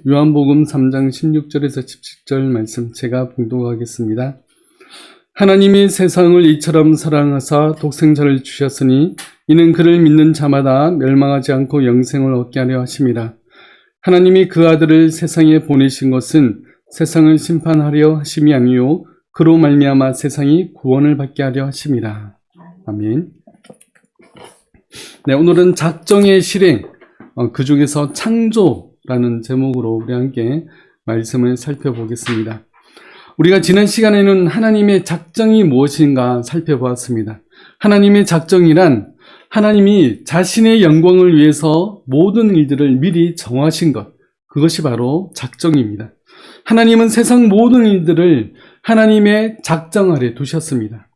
요한복음 3장 16절에서 17절 말씀 제가 봉독하겠습니다. 하나님이 세상을 이처럼 사랑하사 독생자를 주셨으니 이는 그를 믿는 자마다 멸망하지 않고 영생을 얻게 하려 하심이라. 하나님이 그 아들을 세상에 보내신 것은 세상을 심판하려 하심이 아니요 그로 말미암아 세상이 구원을 받게 하려 하심이라. 아멘. 네, 오늘은 작정의 실행, 그 중에서 창조라는 제목으로 우리 함께 말씀을 살펴보겠습니다. 우리가 지난 시간에는 하나님의 작정이 무엇인가 살펴보았습니다. 하나님의 작정이란 하나님이 자신의 영광을 위해서 모든 일들을 미리 정하신 것, 그것이 바로 작정입니다. 하나님은 세상 모든 일들을 하나님의 작정 아래 두셨습니다.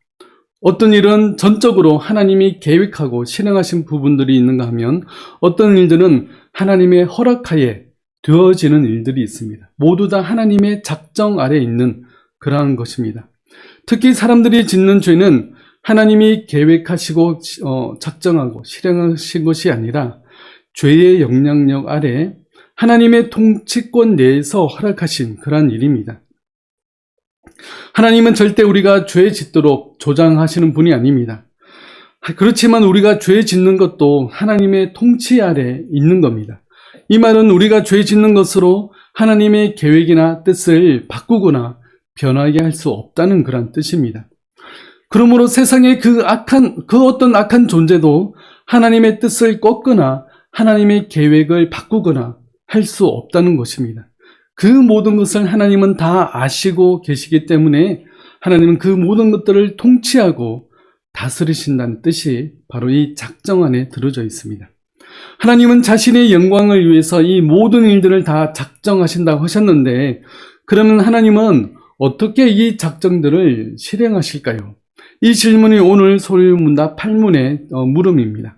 어떤 일은 전적으로 하나님이 계획하고 실행하신 부분들이 있는가 하면 어떤 일들은 하나님의 허락하에 되어지는 일들이 있습니다. 모두 다 하나님의 작정 아래 있는 그러한 것입니다. 특히 사람들이 짓는 죄는 하나님이 계획하시고 작정하고 실행하신 것이 아니라 죄의 영향력 아래 하나님의 통치권 내에서 허락하신 그러한 일입니다. 하나님은 절대 우리가 죄 짓도록 조장하시는 분이 아닙니다. 그렇지만 우리가 죄 짓는 것도 하나님의 통치 아래 있는 겁니다. 이 말은 우리가 죄 짓는 것으로 하나님의 계획이나 뜻을 바꾸거나 변하게 할 수 없다는 그런 뜻입니다. 그러므로 세상의 그 어떤 악한 존재도 하나님의 뜻을 꺾거나 하나님의 계획을 바꾸거나 할 수 없다는 것입니다. 그 모든 것을 하나님은 다 아시고 계시기 때문에 하나님은 그 모든 것들을 통치하고 다스리신다는 뜻이 바로 이 작정 안에 들어져 있습니다. 하나님은 자신의 영광을 위해서 이 모든 일들을 다 작정하신다고 하셨는데, 그러면 하나님은 어떻게 이 작정들을 실행하실까요? 이 질문이 오늘 소유문답 8문의 물음입니다.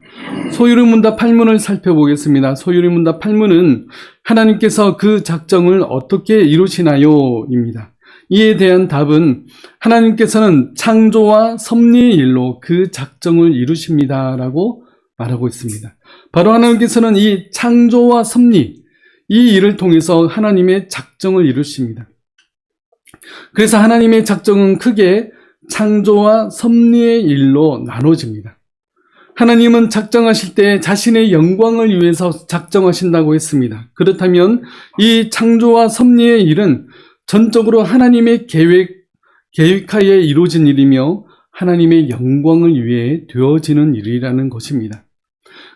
소유문답 8문을 살펴보겠습니다. 소유문답 8문은 하나님께서 그 작정을 어떻게 이루시나요? 입니다. 이에 대한 답은 하나님께서는 창조와 섭리의 일로 그 작정을 이루십니다 라고 말하고 있습니다. 바로 하나님께서는 이 창조와 섭리, 이 일을 통해서 하나님의 작정을 이루십니다. 그래서 하나님의 작정은 크게 창조와 섭리의 일로 나눠집니다. 하나님은 작정하실 때 자신의 영광을 위해서 작정하신다고 했습니다. 그렇다면 이 창조와 섭리의 일은 전적으로 하나님의 계획하에 이루어진 일이며 하나님의 영광을 위해 되어지는 일이라는 것입니다.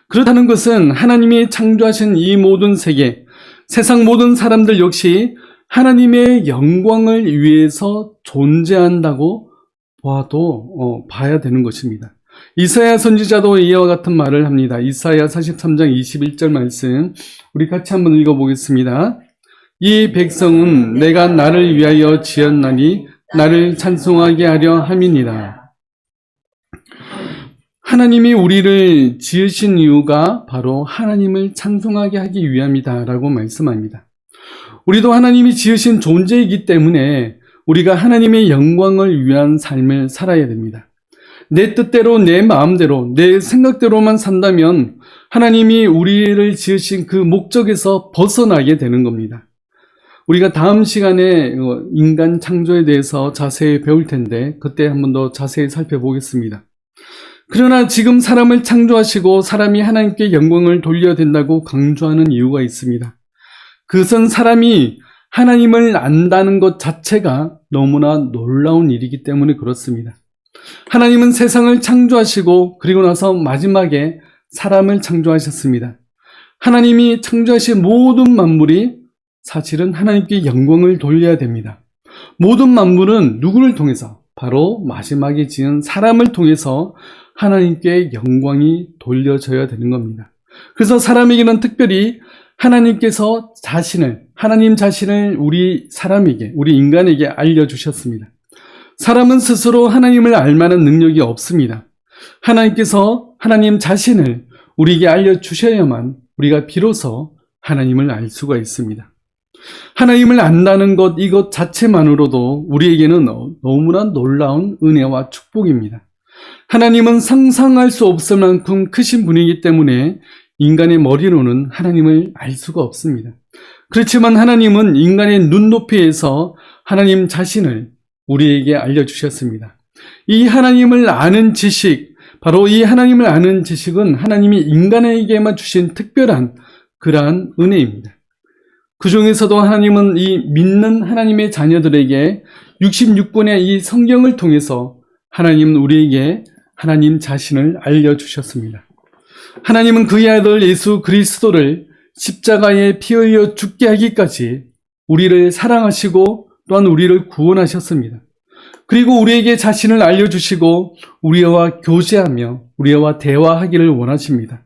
그렇다는 것은 하나님이 창조하신 이 모든 세계, 세상 모든 사람들 역시 하나님의 영광을 위해서 존재한다고 봐야 되는 것입니다. 이사야 선지자도 이와 같은 말을 합니다. 이사야 43장 21절 말씀 우리 같이 한번 읽어보겠습니다. 이 백성은 내가 나를 위하여 지었나니 나를 찬송하게 하려 함이니라. 하나님이 우리를 지으신 이유가 바로 하나님을 찬송하게 하기 위함이다 라고 말씀합니다. 우리도 하나님이 지으신 존재이기 때문에 우리가 하나님의 영광을 위한 삶을 살아야 됩니다. 내 뜻대로, 내 마음대로, 내 생각대로만 산다면 하나님이 우리를 지으신 그 목적에서 벗어나게 되는 겁니다. 우리가 다음 시간에 인간 창조에 대해서 자세히 배울 텐데 그때 한 번 더 자세히 살펴보겠습니다. 그러나 지금 사람을 창조하시고 사람이 하나님께 영광을 돌려야 된다고 강조하는 이유가 있습니다. 그것은 사람이 하나님을 안다는 것 자체가 너무나 놀라운 일이기 때문에 그렇습니다. 하나님은 세상을 창조하시고 그리고 나서 마지막에 사람을 창조하셨습니다. 하나님이 창조하신 모든 만물이 사실은 하나님께 영광을 돌려야 됩니다. 모든 만물은 누구를 통해서? 바로 마지막에 지은 사람을 통해서 하나님께 영광이 돌려져야 되는 겁니다. 그래서 사람에게는 특별히 하나님께서 하나님 자신을 우리 인간에게 알려주셨습니다. 사람은 스스로 하나님을 알만한 능력이 없습니다. 하나님께서 하나님 자신을 우리에게 알려주셔야만 우리가 비로소 하나님을 알 수가 있습니다. 하나님을 안다는 것, 이것 자체만으로도 우리에게는 너무나 놀라운 은혜와 축복입니다. 하나님은 상상할 수 없을 만큼 크신 분이기 때문에 인간의 머리로는 하나님을 알 수가 없습니다. 그렇지만 하나님은 인간의 눈높이에서 하나님 자신을 우리에게 알려주셨습니다. 이 하나님을 아는 지식, 바로 이 하나님을 아는 지식은 하나님이 인간에게만 주신 특별한 그러한 은혜입니다. 그 중에서도 하나님은 이 믿는 하나님의 자녀들에게 66권의 이 성경을 통해서 하나님은 우리에게 하나님 자신을 알려주셨습니다. 하나님은 그의 아들 예수 그리스도를 십자가에 피 흘려 죽게 하기까지 우리를 사랑하시고 또한 우리를 구원하셨습니다. 그리고 우리에게 자신을 알려주시고 우리와 교제하며 우리와 대화하기를 원하십니다.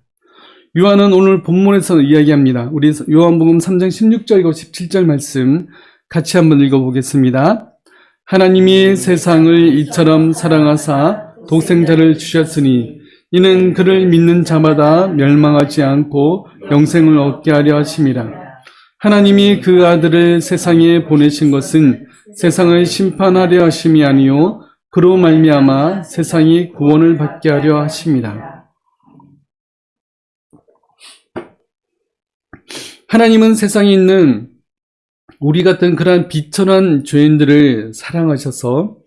요한은 오늘 본문에서 이야기합니다. 우리 요한복음 3장 16절과 17절 말씀 같이 한번 읽어보겠습니다. 하나님이 세상을 이처럼 사랑하사 독생자를 주셨으니 이는 그를 믿는 자마다 멸망하지 않고 영생을 얻게 하려 하심이라. 하나님이 그 아들을 세상에 보내신 것은 세상을 심판하려 하심이 아니요 그로 말미암아 세상이 구원을 받게 하려 하심이라. 하나님은 세상에 있는 우리 같은 그러한 비천한 죄인들을 사랑하셔서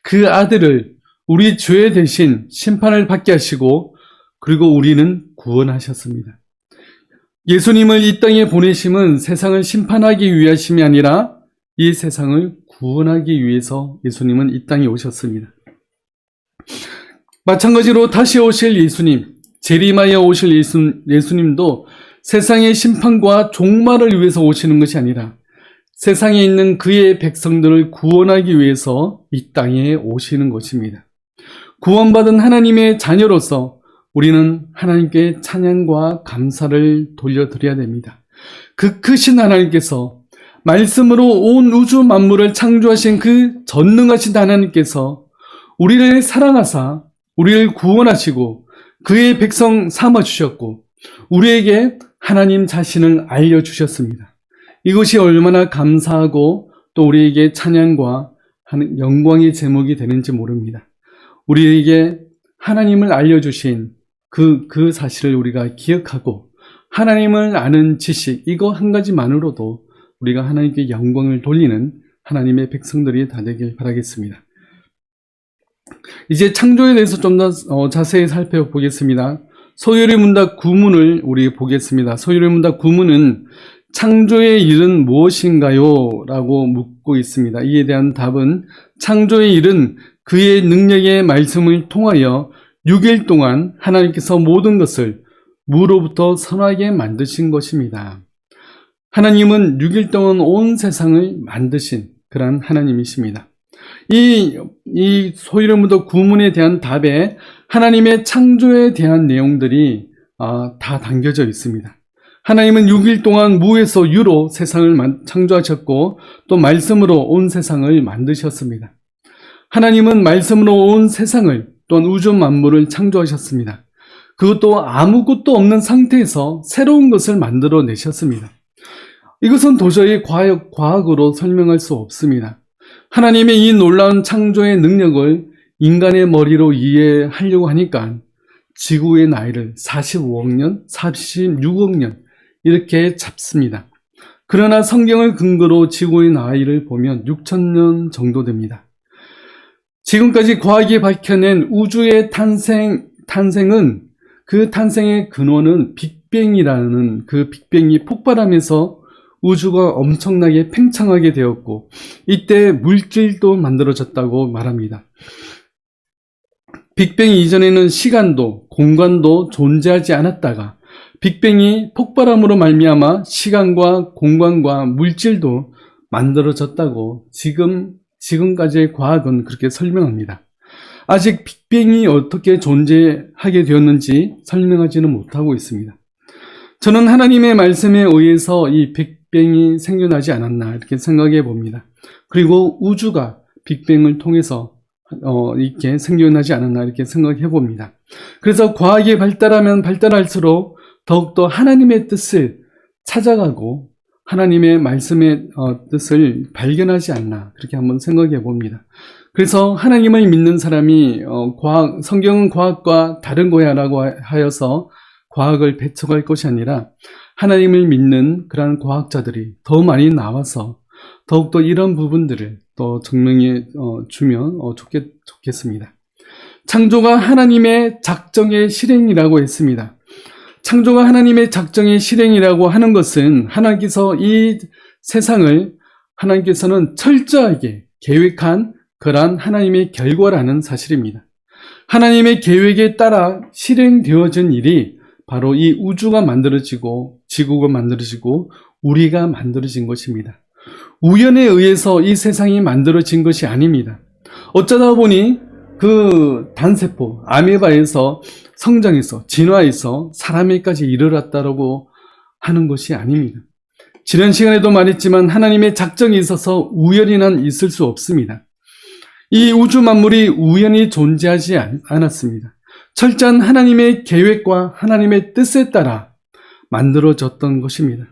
그 아들을 우리 죄 대신 심판을 받게 하시고 그리고 우리는 구원하셨습니다. 예수님을 이 땅에 보내심은 세상을 심판하기 위하심이 아니라 이 세상을 구원하기 위해서 예수님은 이 땅에 오셨습니다. 마찬가지로 다시 오실 예수님, 재림하여 오실 예수님도 세상의 심판과 종말을 위해서 오시는 것이 아니라 세상에 있는 그의 백성들을 구원하기 위해서 이 땅에 오시는 것입니다. 구원받은 하나님의 자녀로서 우리는 하나님께 찬양과 감사를 돌려드려야 됩니다. 그 크신 하나님께서 말씀으로 온 우주 만물을 창조하신 그 전능하신 하나님께서 우리를 사랑하사 우리를 구원하시고 그의 백성 삼아주셨고 우리에게 하나님 자신을 알려주셨습니다. 이것이 얼마나 감사하고 또 우리에게 찬양과 영광의 제목이 되는지 모릅니다. 우리에게 하나님을 알려주신 그 사실을 우리가 기억하고 하나님을 아는 지식, 이거 한 가지만으로도 우리가 하나님께 영광을 돌리는 하나님의 백성들이 다 되길 바라겠습니다. 이제 창조에 대해서 좀 더 자세히 살펴보겠습니다. 소유리 문답 구문을 우리 보겠습니다. 소유리 문답 구문은 창조의 일은 무엇인가요? 라고 묻고 있습니다. 이에 대한 답은 창조의 일은 그의 능력의 말씀을 통하여 6일 동안 하나님께서 모든 것을 무로부터 선하게 만드신 것입니다. 하나님은 6일 동안 온 세상을 만드신 그런 하나님이십니다. 이 소유리 문답 구문에 대한 답에 하나님의 창조에 대한 내용들이 다 담겨져 있습니다. 하나님은 6일 동안 무에서 유로 세상을 창조하셨고 또 말씀으로 온 세상을 만드셨습니다. 하나님은 말씀으로 온 세상을 또한 우주 만물을 창조하셨습니다. 그것도 아무것도 없는 상태에서 새로운 것을 만들어내셨습니다. 이것은 도저히 과학으로 설명할 수 없습니다. 하나님의 이 놀라운 창조의 능력을 인간의 머리로 이해하려고 하니까 지구의 나이를 45억 년, 46억 년 이렇게 잡습니다. 그러나 성경을 근거로 지구의 나이를 보면 6천년 정도 됩니다. 지금까지 과학이 밝혀낸 우주의 탄생은 그 탄생의 근원은 빅뱅이라는 그 빅뱅이 폭발하면서 우주가 엄청나게 팽창하게 되었고 이때 물질도 만들어졌다고 말합니다. 빅뱅 이전에는 시간도 공간도 존재하지 않았다가 빅뱅이 폭발함으로 말미암아 시간과 공간과 물질도 만들어졌다고 지금까지의 과학은 그렇게 설명합니다. 아직 빅뱅이 어떻게 존재하게 되었는지 설명하지는 못하고 있습니다. 저는 하나님의 말씀에 의해서 이 빅뱅이 생겨나지 않았나 이렇게 생각해 봅니다. 그리고 우주가 빅뱅을 통해서 이렇게 생겨나지 않았나 이렇게 생각해 봅니다. 그래서 과학이 발달하면 발달할수록 더욱더 하나님의 뜻을 찾아가고 하나님의 말씀의 뜻을 발견하지 않나 그렇게 한번 생각해 봅니다. 그래서 하나님을 믿는 사람이 성경은 과학과 다른 거야라고 하여서 과학을 배척할 것이 아니라 하나님을 믿는 그러한 과학자들이 더 많이 나와서 더욱더 이런 부분들을 더 증명해 주면 좋겠습니다. 창조가 하나님의 작정의 실행이라고 했습니다. 창조가 하나님의 작정의 실행이라고 하는 것은 하나님께서 이 세상을 하나님께서는 철저하게 계획한 그러한 하나님의 결과라는 사실입니다. 하나님의 계획에 따라 실행되어진 일이 바로 이 우주가 만들어지고 지구가 만들어지고 우리가 만들어진 것입니다. 우연에 의해서 이 세상이 만들어진 것이 아닙니다. 어쩌다 보니 그 단세포, 아메바에서 성장해서 진화해서 사람에까지 이르렀다라고 하는 것이 아닙니다. 지난 시간에도 말했지만 하나님의 작정이 있어서 우연이란 있을 수 없습니다. 이 우주 만물이 우연히 존재하지 않았습니다. 철저한 하나님의 계획과 하나님의 뜻에 따라 만들어졌던 것입니다.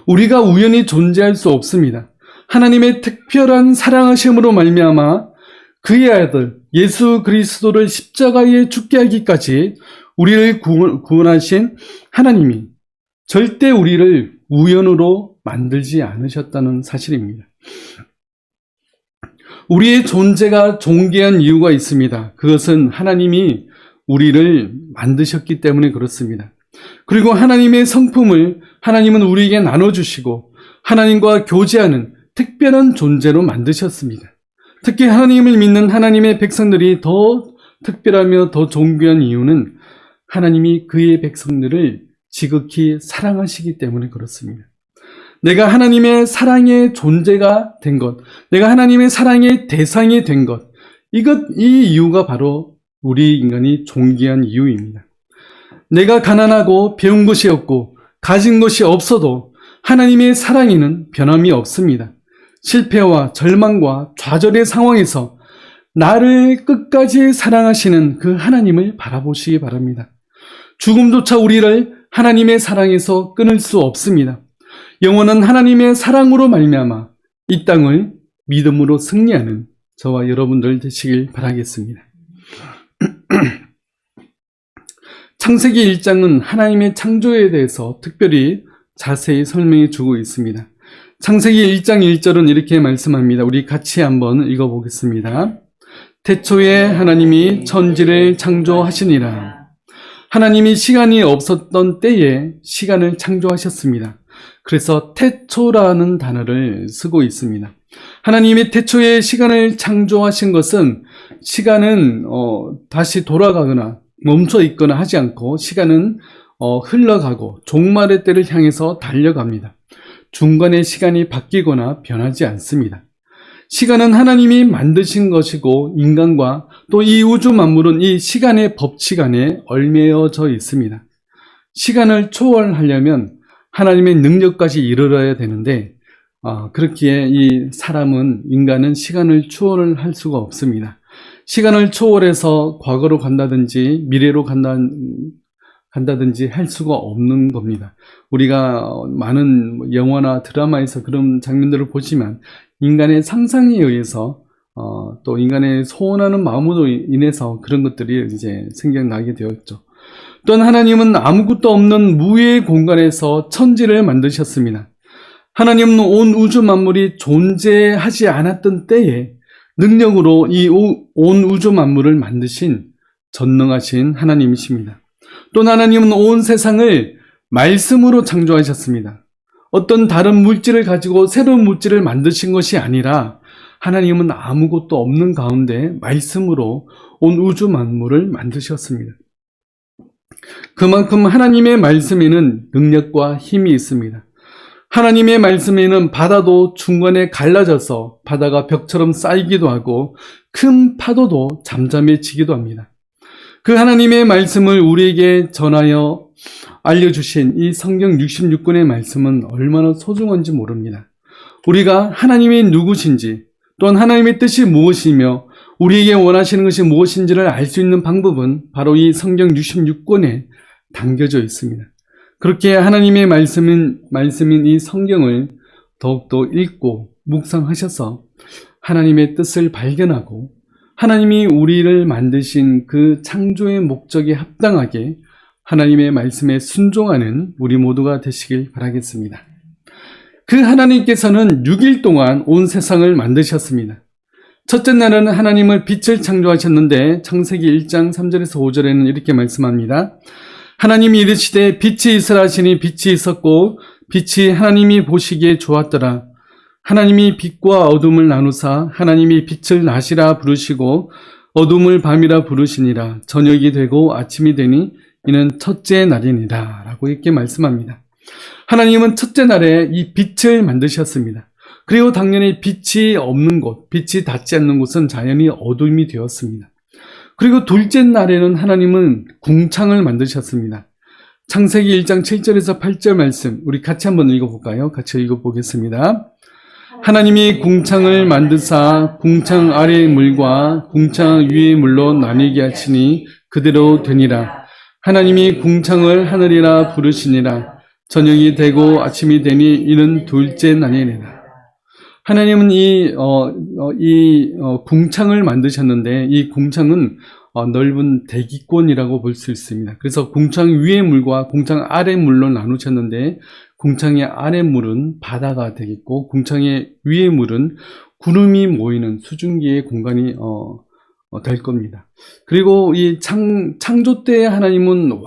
우리가 우연히 존재할 수 없습니다. 하나님의 특별한 사랑하심으로 말미암아 그의 아들 예수 그리스도를 십자가에 죽게 하기까지 우리를 구원하신 하나님이 절대 우리를 우연으로 만들지 않으셨다는 사실입니다. 우리의 존재가 존귀한 이유가 있습니다. 그것은 하나님이 우리를 만드셨기 때문에 그렇습니다. 그리고 하나님의 성품을 하나님은 우리에게 나눠주시고 하나님과 교제하는 특별한 존재로 만드셨습니다. 특히 하나님을 믿는 하나님의 백성들이 더 특별하며 더 존귀한 이유는 하나님이 그의 백성들을 지극히 사랑하시기 때문에 그렇습니다. 내가 하나님의 사랑의 존재가 된 것, 내가 하나님의 사랑의 대상이 된 것, 이 이유가 바로 우리 인간이 존귀한 이유입니다. 내가 가난하고 배운 것이 없고 가진 것이 없어도 하나님의 사랑에는 변함이 없습니다. 실패와 절망과 좌절의 상황에서 나를 끝까지 사랑하시는 그 하나님을 바라보시기 바랍니다. 죽음조차 우리를 하나님의 사랑에서 끊을 수 없습니다. 영원한 하나님의 사랑으로 말미암아 이 땅을 믿음으로 승리하는 저와 여러분들 되시길 바라겠습니다. 창세기 1장은 하나님의 창조에 대해서 특별히 자세히 설명해 주고 있습니다. 창세기 1장 1절은 이렇게 말씀합니다. 우리 같이 한번 읽어보겠습니다. 태초에 하나님이 천지를 창조하시니라. 하나님이 시간이 없었던 때에 시간을 창조하셨습니다. 그래서 태초라는 단어를 쓰고 있습니다. 하나님이 태초에 시간을 창조하신 것은 시간은 다시 돌아가거나 멈춰 있거나 하지 않고 시간은 흘러가고 종말의 때를 향해서 달려갑니다. 중간에 시간이 바뀌거나 변하지 않습니다. 시간은 하나님이 만드신 것이고 인간과 또 이 우주 만물은 이 시간의 법칙 안에 얽매여져 있습니다. 시간을 초월하려면 하나님의 능력까지 이르러야 되는데 그렇기에 인간은 시간을 초월을 할 수가 없습니다. 시간을 초월해서 과거로 간다든지 미래로 간다든지 할 수가 없는 겁니다. 우리가 많은 영화나 드라마에서 그런 장면들을 보지만 인간의 상상에 의해서 또 인간의 소원하는 마음으로 인해서 그런 것들이 이제 생겨나게 되었죠. 또한 하나님은 아무것도 없는 무의 공간에서 천지를 만드셨습니다. 하나님은 온 우주 만물이 존재하지 않았던 때에 능력으로 이 온 우주 만물을 만드신 전능하신 하나님이십니다. 또 하나님은 온 세상을 말씀으로 창조하셨습니다. 어떤 다른 물질을 가지고 새로운 물질을 만드신 것이 아니라 하나님은 아무것도 없는 가운데 말씀으로 온 우주 만물을 만드셨습니다. 그만큼 하나님의 말씀에는 능력과 힘이 있습니다. 하나님의 말씀에는 바다도 중간에 갈라져서 바다가 벽처럼 쌓이기도 하고 큰 파도도 잠잠해지기도 합니다. 그 하나님의 말씀을 우리에게 전하여 알려주신 이 성경 66권의 말씀은 얼마나 소중한지 모릅니다. 우리가 하나님이 누구신지 또한 하나님의 뜻이 무엇이며 우리에게 원하시는 것이 무엇인지를 알 수 있는 방법은 바로 이 성경 66권에 담겨져 있습니다. 그렇게 하나님의 말씀인 이 성경을 더욱더 읽고 묵상하셔서 하나님의 뜻을 발견하고 하나님이 우리를 만드신 그 창조의 목적에 합당하게 하나님의 말씀에 순종하는 우리 모두가 되시길 바라겠습니다. 그 하나님께서는 6일 동안 온 세상을 만드셨습니다. 첫째 날은 하나님을 빛을 창조하셨는데 창세기 1장 3절에서 5절에는 이렇게 말씀합니다. 하나님이 이르시되 빛이 있으라 하시니 빛이 있었고 빛이 하나님이 보시기에 좋았더라. 하나님이 빛과 어둠을 나누사 하나님이 빛을 낮이라 부르시고 어둠을 밤이라 부르시니라. 저녁이 되고 아침이 되니 이는 첫째 날이니라 라고 이렇게 말씀합니다. 하나님은 첫째 날에 이 빛을 만드셨습니다. 그리고 당연히 빛이 없는 곳, 빛이 닿지 않는 곳은 자연히 어둠이 되었습니다. 그리고 둘째 날에는 하나님은 궁창을 만드셨습니다. 창세기 1장 7절에서 8절 말씀 우리 같이 한번 읽어볼까요? 같이 읽어보겠습니다. 하나님이 궁창을 만드사 궁창 아래의 물과 궁창 위의 물로 나뉘게 하시니 그대로 되니라. 하나님이 궁창을 하늘이라 부르시니라. 저녁이 되고 아침이 되니 이는 둘째 날이니라. 하나님은 이 궁창을 만드셨는데 이 궁창은 넓은 대기권이라고 볼 수 있습니다. 그래서 궁창 위의 물과 궁창 아래 물로 나누셨는데 궁창의 아래 물은 바다가 되겠고 궁창의 위의 물은 구름이 모이는 수증기의 공간이 될 겁니다. 그리고 이 창조 때에 하나님은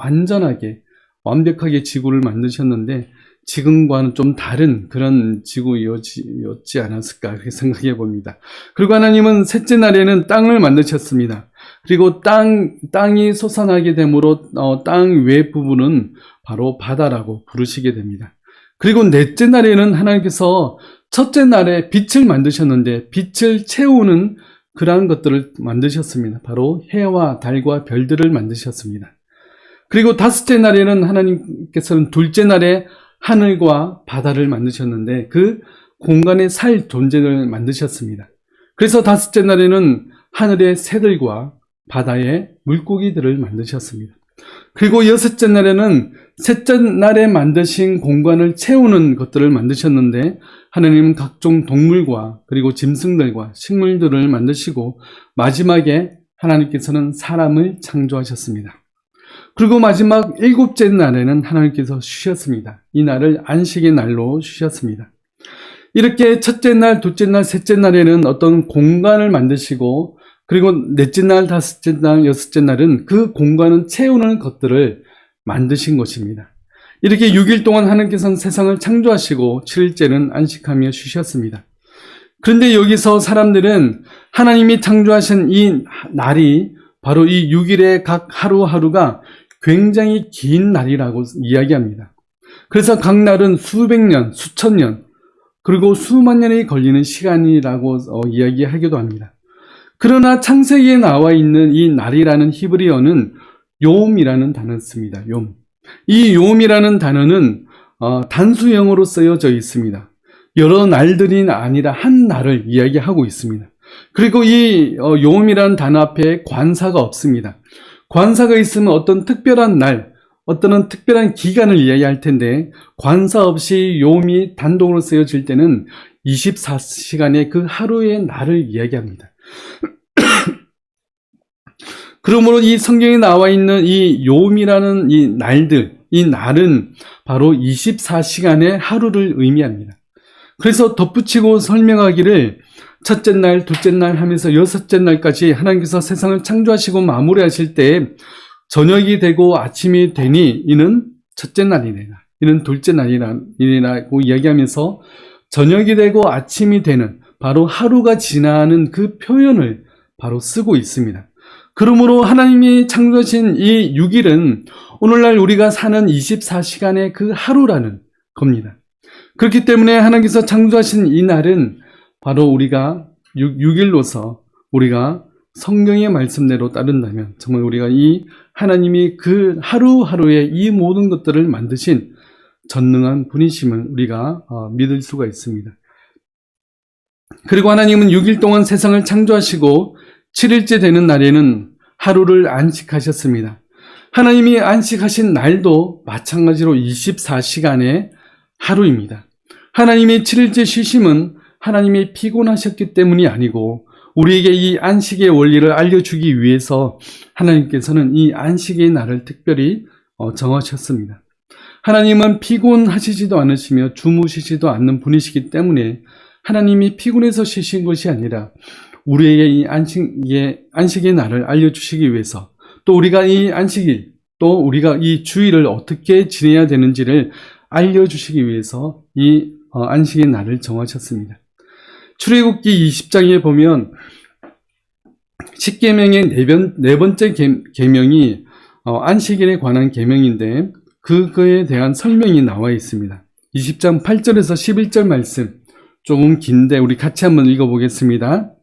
완벽하게 지구를 만드셨는데 지금과는 좀 다른 그런 지구였지 않았을까 그렇게 생각해 봅니다. 그리고 하나님은 셋째 날에는 땅을 만드셨습니다. 그리고 땅이 솟아나게 되므로 땅 외 부분은 바로 바다라고 부르시게 됩니다. 그리고 넷째 날에는 하나님께서 첫째 날에 빛을 만드셨는데 빛을 채우는 그러한 것들을 만드셨습니다. 바로 해와 달과 별들을 만드셨습니다. 그리고 다섯째 날에는 하나님께서는 둘째 날에 하늘과 바다를 만드셨는데 그 공간에 살 존재를 만드셨습니다. 그래서 다섯째 날에는 하늘의 새들과 바다의 물고기들을 만드셨습니다. 그리고 여섯째 날에는 셋째 날에 만드신 공간을 채우는 것들을 만드셨는데 하나님은 각종 동물과 그리고 짐승들과 식물들을 만드시고 마지막에 하나님께서는 사람을 창조하셨습니다. 그리고 마지막 일곱째 날에는 하나님께서 쉬셨습니다. 이 날을 안식의 날로 쉬셨습니다. 이렇게 첫째 날, 둘째 날, 셋째 날에는 어떤 공간을 만드시고 그리고 넷째 날, 다섯째 날, 여섯째 날은 그 공간을 채우는 것들을 만드신 것입니다. 이렇게 6일 동안 하나님께서는 세상을 창조하시고 7일째는 안식하며 쉬셨습니다. 그런데 여기서 사람들은 하나님이 창조하신 이 날이 바로 이 6일의 각 하루하루가 굉장히 긴 날이라고 이야기합니다. 그래서 각 날은 수백 년, 수천 년, 그리고 수만 년이 걸리는 시간이라고 이야기하기도 합니다. 그러나 창세기에 나와 있는 이 날이라는 히브리어는 요음이라는 단어를 씁니다. 욤. 이 요음이라는 단어는 단수형으로 쓰여져 있습니다. 여러 날들이 아니라 한 날을 이야기하고 있습니다. 그리고 이 요음이라는 단어 앞에 관사가 없습니다. 관사가 있으면 어떤 특별한 날, 어떤 특별한 기간을 이야기할 텐데 관사 없이 요음이 단독으로 쓰여질 때는 24시간의 그 하루의 날을 이야기합니다. 그러므로 이 성경에 나와 있는 이 요음이라는 이 날들, 이 날은 바로 24시간의 하루를 의미합니다. 그래서 덧붙이고 설명하기를 첫째 날, 둘째 날 하면서 여섯째 날까지 하나님께서 세상을 창조하시고 마무리하실 때 저녁이 되고 아침이 되니 이는 첫째 날이니라, 이는 둘째 날이라고 이야기하면서 저녁이 되고 아침이 되는 바로 하루가 지나는 그 표현을 바로 쓰고 있습니다. 그러므로 하나님이 창조하신 이 6일은 오늘날 우리가 사는 24시간의 그 하루라는 겁니다. 그렇기 때문에 하나님께서 창조하신 이 날은 바로 우리가 6일로서 우리가 성경의 말씀대로 따른다면 정말 우리가 이 하나님이 그 하루하루에 이 모든 것들을 만드신 전능한 분이심을 우리가 믿을 수가 있습니다. 그리고 하나님은 6일 동안 세상을 창조하시고 7일째 되는 날에는 하루를 안식하셨습니다. 하나님이 안식하신 날도 마찬가지로 24시간의 하루입니다. 하나님의 7일째 쉬심은 하나님이 피곤하셨기 때문이 아니고 우리에게 이 안식의 원리를 알려주기 위해서 하나님께서는 이 안식의 날을 특별히 정하셨습니다. 하나님은 피곤하시지도 않으시며 주무시지도 않는 분이시기 때문에 하나님이 피곤해서 쉬신 것이 아니라 우리에게 이 안식의 날을 알려주시기 위해서, 또 우리가 이 안식일, 또 우리가 이 주일을 어떻게 지내야 되는지를 알려주시기 위해서 이 안식의 날을 정하셨습니다. 출애굽기 20장에 보면 10계명의 네 번째 계명이 안식일에 관한 계명인데 그거에 대한 설명이 나와 있습니다. 20장 8절에서 11절 말씀 조금 긴데 우리 같이 한번 읽어보겠습니다.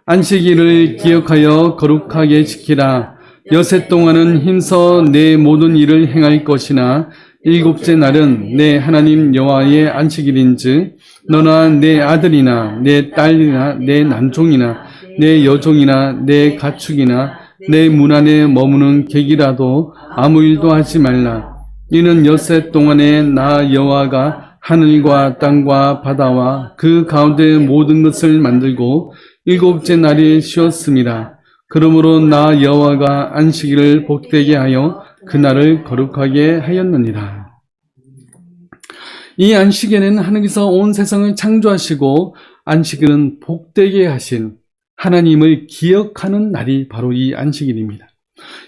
안식일을 기억하여 거룩하게 지키라. 여섯 동안은 힘써 내 모든 일을 행할 것이나 일곱째 날은 내 하나님 여호와의 안식일인즉 너나 내 아들이나 내 딸이나 내 남종이나 내 여종이나 내 가축이나 내 문 안에 머무는 객이라도 아무 일도 하지 말라. 이는 엿새 동안에 나 여호와가 하늘과 땅과 바다와 그 가운데 모든 것을 만들고 일곱째 날이 쉬었습니다. 그러므로 나 여호와가 안식일을 복되게 하여 그날을 거룩하게 하였느니라. 이 안식일에는 하나님께서 온 세상을 창조하시고 안식일은 복되게 하신 하나님을 기억하는 날이 바로 이 안식일입니다.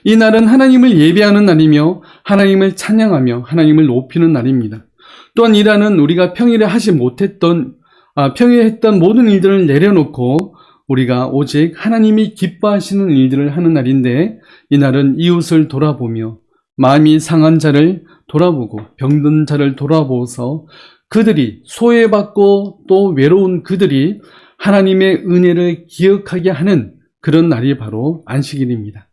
이 날은 하나님을 예배하는 날이며 하나님을 찬양하며 하나님을 높이는 날입니다. 또한 이 날은 우리가 평일에 평일에 했던 모든 일들을 내려놓고 우리가 오직 하나님이 기뻐하시는 일들을 하는 날인데, 이 날은 이웃을 돌아보며 마음이 상한 자를 돌아보고 병든 자를 돌아보아서 그들이 소외받고 또 외로운 그들이 하나님의 은혜를 기억하게 하는 그런 날이 바로 안식일입니다.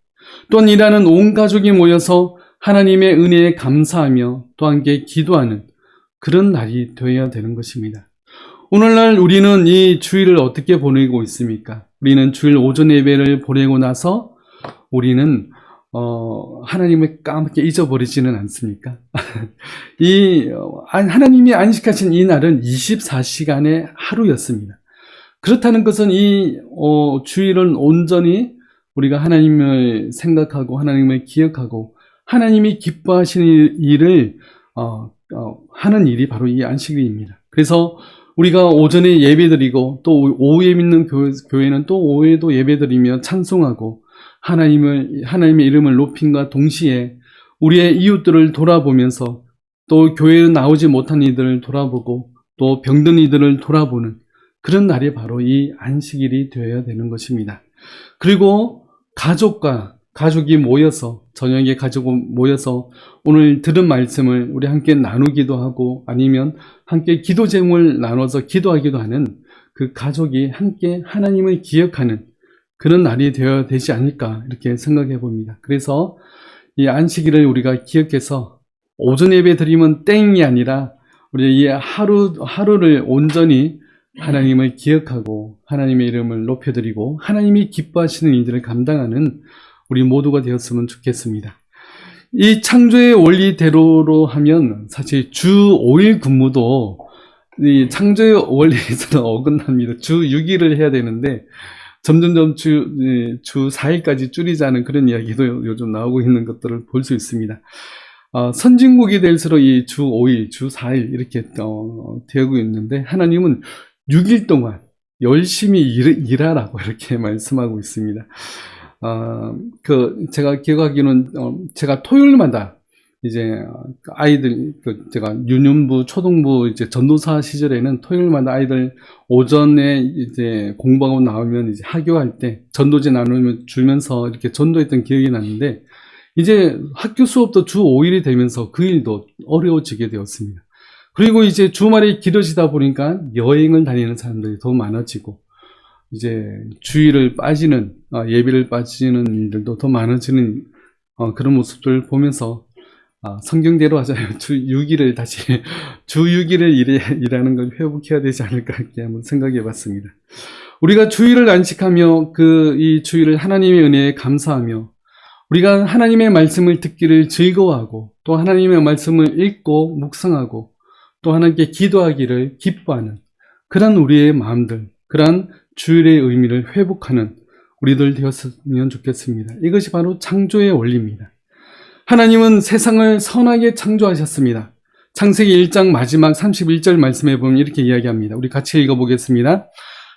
또한 이 날은 온 가족이 모여서 하나님의 은혜에 감사하며 또 함께 기도하는 그런 날이 되어야 되는 것입니다. 오늘날 우리는 이 주일을 어떻게 보내고 있습니까? 우리는 주일 오전 예배를 보내고 나서 우리는 하나님을 까맣게 잊어버리지는 않습니까? 하나님이 안식하신 이 날은 24시간의 하루였습니다. 그렇다는 것은 이 주일은 온전히 우리가 하나님을 생각하고 하나님을 기억하고 하나님이 기뻐하시는 일을 하는 일이 바로 이 안식일입니다. 그래서 우리가 오전에 예배드리고 또 오후에 믿는 교회는 또 오후에도 예배드리며 찬송하고 하나님의 이름을 높임과 동시에 우리의 이웃들을 돌아보면서 또 교회에 나오지 못한 이들을 돌아보고 또 병든 이들을 돌아보는 그런 날이 바로 이 안식일이 되어야 되는 것입니다. 그리고 가족이 모여서 저녁에 가족이 모여서 오늘 들은 말씀을 우리 함께 나누기도 하고 아니면 함께 기도 제목을 나눠서 기도하기도 하는 그 가족이 함께 하나님을 기억하는 그런 날이 되어야 되지 않을까 이렇게 생각해 봅니다. 그래서 이 안식일을 우리가 기억해서 오전 예배 드리면 땡이 아니라 우리 이 하루를 온전히 하나님을 기억하고 하나님의 이름을 높여드리고 하나님이 기뻐하시는 일들을 감당하는 우리 모두가 되었으면 좋겠습니다. 이 창조의 원리대로로 하면 사실 주 5일 근무도 이 창조의 원리에서는 어긋납니다. 주 6일을 해야 되는데 점점점 주 4일까지 줄이자는 그런 이야기도 요즘 나오고 있는 것들을 볼 수 있습니다. 선진국이 될수록 이 주 5일, 주 4일 이렇게 되고 있는데 하나님은 6일 동안 열심히 일하라고 이렇게 말씀하고 있습니다. 제가 기억하기로는, 제가 토요일마다 이제 아이들, 제가 유년부, 초등부 이제 전도사 시절에는 토요일마다 아이들 오전에 이제 공부하고 나오면 이제 하교할 때 전도제 나누면 주면서 이렇게 전도했던 기억이 나는데, 이제 학교 수업도 주 5일이 되면서 그 일도 어려워지게 되었습니다. 그리고 이제 주말이 길어지다 보니까 여행을 다니는 사람들이 더 많아지고, 이제 주일을 빠지는, 예배를 빠지는 일들도 더 많아지는 그런 모습들을 보면서 성경대로 하자면 주 6일을 다시 주 6일을 일하는 걸 회복해야 되지 않을까 이렇게 한번 생각해 봤습니다. 우리가 주일을 안식하며 이 주일을 하나님의 은혜에 감사하며 우리가 하나님의 말씀을 듣기를 즐거워하고 또 하나님의 말씀을 읽고 묵상하고 또 하나님께 기도하기를 기뻐하는 그런 우리의 마음들, 그런 주일의 의미를 회복하는 우리들 되었으면 좋겠습니다. 이것이 바로 창조의 원리입니다. 하나님은 세상을 선하게 창조하셨습니다. 창세기 1장 마지막 31절 말씀에 보면 이렇게 이야기합니다. 우리 같이 읽어보겠습니다.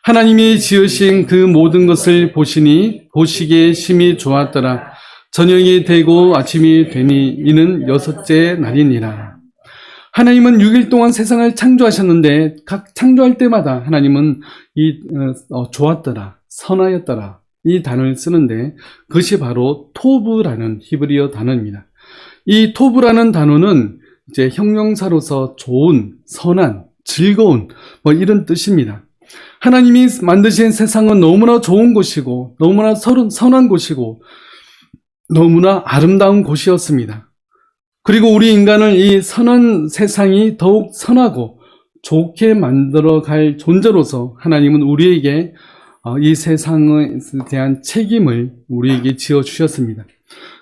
하나님이 지으신 그 모든 것을 보시니 보시기에 심히 좋았더라. 저녁이 되고 아침이 되니 이는 여섯째 날이니라. 하나님은 6일 동안 세상을 창조하셨는데 각 창조할 때마다 하나님은 좋았더라, 선하였더라 이 단어를 쓰는데 그것이 바로 토브라는 히브리어 단어입니다. 이 토브라는 단어는 이제 형용사로서 좋은, 선한, 즐거운 이런 뜻입니다. 하나님이 만드신 세상은 너무나 좋은 곳이고 너무나 선한 곳이고 너무나 아름다운 곳이었습니다. 그리고 우리 인간을 이 선한 세상이 더욱 선하고 좋게 만들어갈 존재로서 하나님은 우리에게 이 세상에 대한 책임을 우리에게 지어주셨습니다.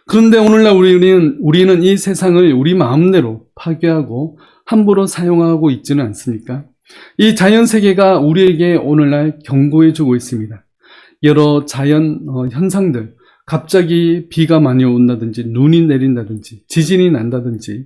그런데 오늘날 우리는 이 세상을 우리 마음대로 파괴하고 함부로 사용하고 있지는 않습니까? 이 자연세계가 우리에게 오늘날 경고해주고 있습니다. 여러 자연 현상들, 갑자기 비가 많이 온다든지 눈이 내린다든지 지진이 난다든지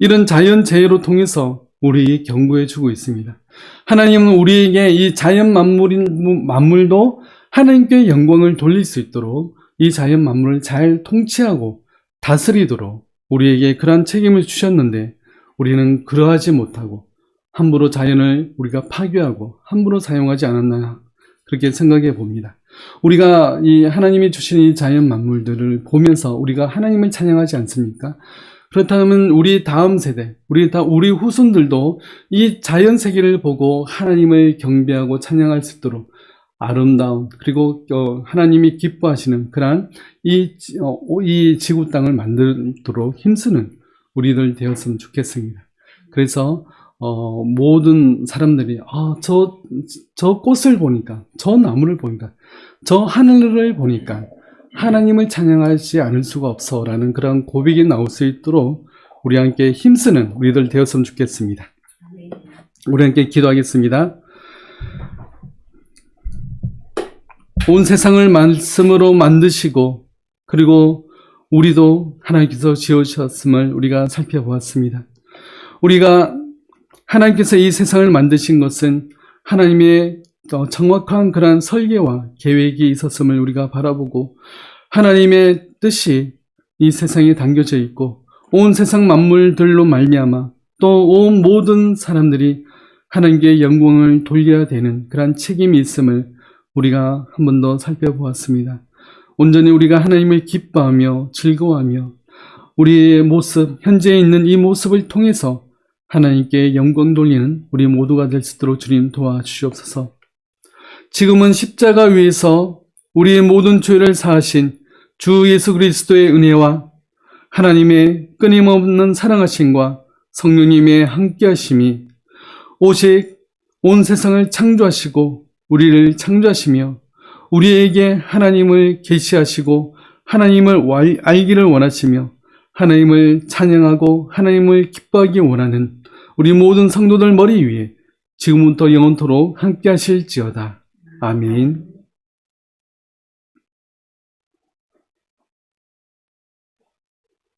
이런 자연재해로 통해서 우리에게 경고해주고 있습니다. 하나님은 우리에게 이 자연 만물도 하나님께 영광을 돌릴 수 있도록 이 자연 만물을 잘 통치하고 다스리도록 우리에게 그러한 책임을 주셨는데 우리는 그러하지 못하고 함부로 자연을 우리가 파괴하고 함부로 사용하지 않았나 그렇게 생각해 봅니다. 우리가 이 하나님이 주신 이 자연 만물들을 보면서 우리가 하나님을 찬양하지 않습니까? 그렇다면 우리 다음 세대, 우리 후손들도 이 자연 세계를 보고 하나님을 경배하고 찬양할 수 있도록 아름다운 그리고 하나님이 기뻐하시는 그러한 이 지구 땅을 만들도록 힘쓰는 우리들 되었으면 좋겠습니다. 그래서 모든 사람들이 저 꽃을 보니까 저 나무를 보니까 저 하늘을 보니까 하나님을 찬양하지 않을 수가 없어 라는 그런 고백이 나올 수 있도록 우리 함께 힘쓰는 우리들 되었으면 좋겠습니다. 우리 함께 기도하겠습니다. 온 세상을 말씀으로 만드시고 그리고 우리도 하나님께서 지으셨음을 우리가 살펴보았습니다. 우리가 하나님께서 이 세상을 만드신 것은 하나님의 정확한 그러한 설계와 계획이 있었음을 우리가 바라보고 하나님의 뜻이 이 세상에 담겨져 있고 온 세상 만물들로 말미암아 또 온 모든 사람들이 하나님께 영광을 돌려야 되는 그러한 책임이 있음을 우리가 한 번 더 살펴보았습니다. 온전히 우리가 하나님을 기뻐하며 즐거워하며 우리의 모습, 현재 있는 이 모습을 통해서 하나님께 영광 돌리는 우리 모두가 될 수 있도록 주님 도와주시옵소서. 지금은 십자가 위에서 우리의 모든 죄를 사하신 주 예수 그리스도의 은혜와 하나님의 끊임없는 사랑하심과 성령님의 함께하심이 오직 온 세상을 창조하시고 우리를 창조하시며 우리에게 하나님을 계시하시고 하나님을 알기를 원하시며 하나님을 찬양하고 하나님을 기뻐하기 원하는 우리 모든 성도들 머리 위에 지금부터 영원토록 함께 하실지어다. 아멘.